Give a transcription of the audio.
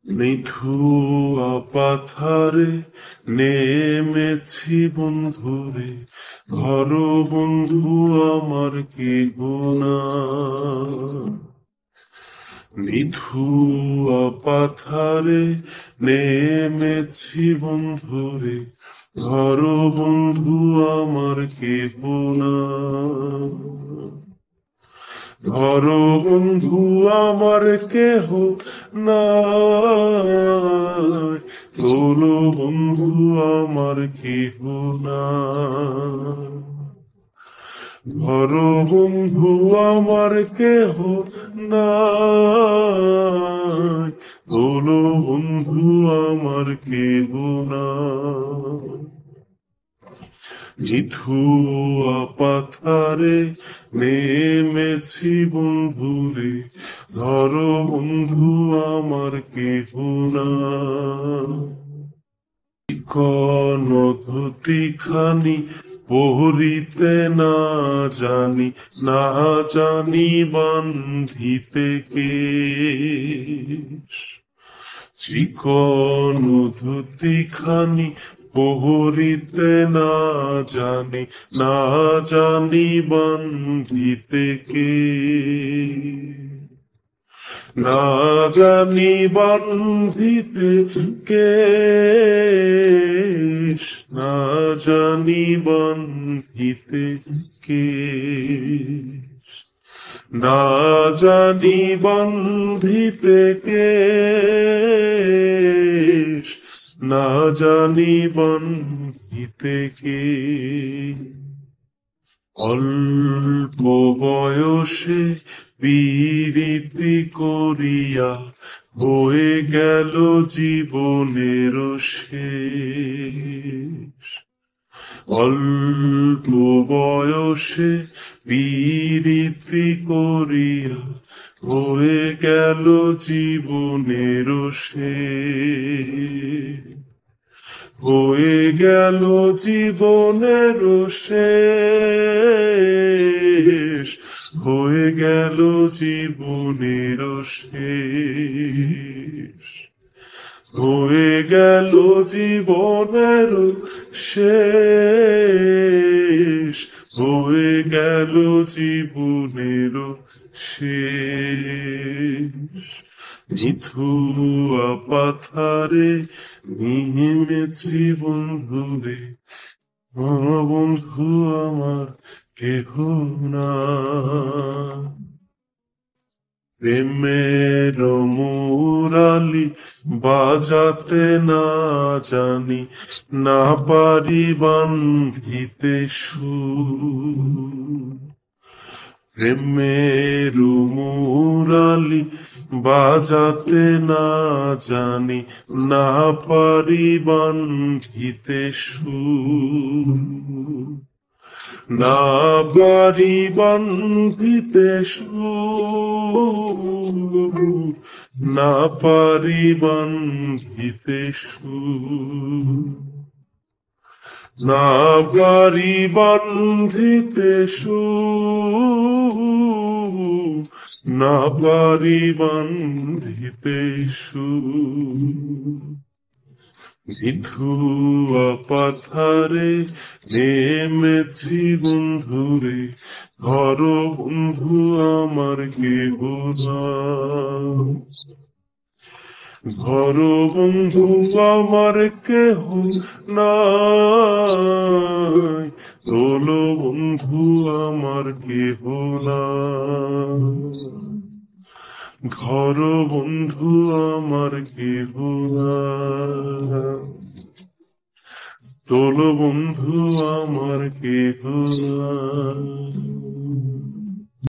নিথুয়া পাথারে নেমেছি বন্ধুরে, ধর বন্ধু আমার কেহ নাই। নিথুয়া পাথারে নেমেছি বন্ধুরে, ধর বন্ধু আমার কেহ নাই। ধরো বন্ধু আমার কেহ নাই, তোলো বন্ধু আমার কেহ নাই। ধরো বন্ধু আমার কেহ নাই, তোলো বন্ধু আমার কেহ নাই। নিথুয়া পাথারে নেমেছি বন্ধুরে, ধর বন্ধু আমার কেহ নাই। নদী খানি পহরিতে না জানি, না জানি বান্ধিতে কেশ। চিকন ধুতি খানি পহরিতে না জানি, না জানি বান্ধিতে কে। না জানি বান্ধিতে কেশ, না জানি বান্ধিতে কেশ। না জানি বান্ধিতে কেশ, না জানি বান্ধিতে কেশ। অল্প বয়সে পীড়িতি করিয়া হয়ে গেল জীবনের শেষ। অল্প বয়সে পীড়িতি করিয়া হয়ে গেল জীবনের শেষ। হয়ে গেল জীবনের শেষ, হয়ে গেল জীবনের শেষ। হয়ে গেল জীবনের শেষ, হয়ে গেল জীবনের শেষ। নিথুয়া পাথারে নেমেছি বন্ধুরে, বন্ধু আমার কেহ নাই। প্রেমের মুরালি বাজাতে না জানি, না পারি বান্ধিতে সুর। প্রেমের মুরালি বাজাতে না জানি, না পারি বান্ধিতে সুর। না পারি বান্ধিতে সুর, না পারি বান্ধিতে সুর। না পারি বান্ধিতে সুর, না পারি বান্ধিতে সুর। নিথুয়া পাথারে নেমেছি বন্ধুরে, ধর বন্ধু আমার কেহ নাই। ধর বন্ধু আমার কেহ নাই, তোলো বন্ধু আমার কেহ নাই। ঘর বন্ধু আমার কেহ নাই, তোলো বন্ধু আমার কেহ নাই।